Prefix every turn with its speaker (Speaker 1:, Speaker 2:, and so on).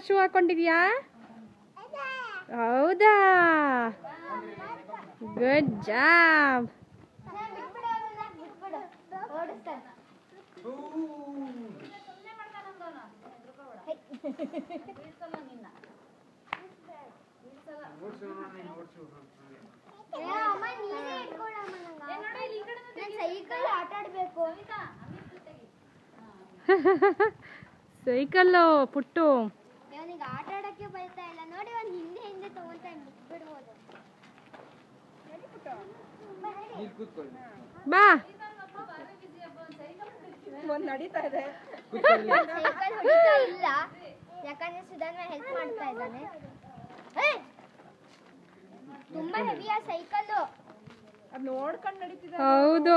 Speaker 1: Shoe ಹಾಕೊಂಡಿದ್ಯಾ? ಹೌದಾ, good job. Cycle ಪುಟ್ಟು
Speaker 2: ಆಟ ಆಡಕ್ಕೆ ಬರ್ತಾ ಇಲ್ಲ ನೋಡಿ. ಒಂದು ಹಿಂದೆ ಹಿಂದೆ ತಗೊಂತ ಬಿಡ್ಬೋದು.
Speaker 1: ಬಾ.
Speaker 2: ಸೈಕಲ್ ಹೊಡಿತಾ ಇಲ್ಲ ಯಾಕಂದ್ರೆ ಸುಧಾರ್ಣ ಹೆಲ್ಪ್ ಮಾಡ್ತಾ ಇದ್ದಾನೆ. ತುಂಬಾ ಹೆವಿಯಾ ಸೈಕಲ್.
Speaker 1: ಹೌದು.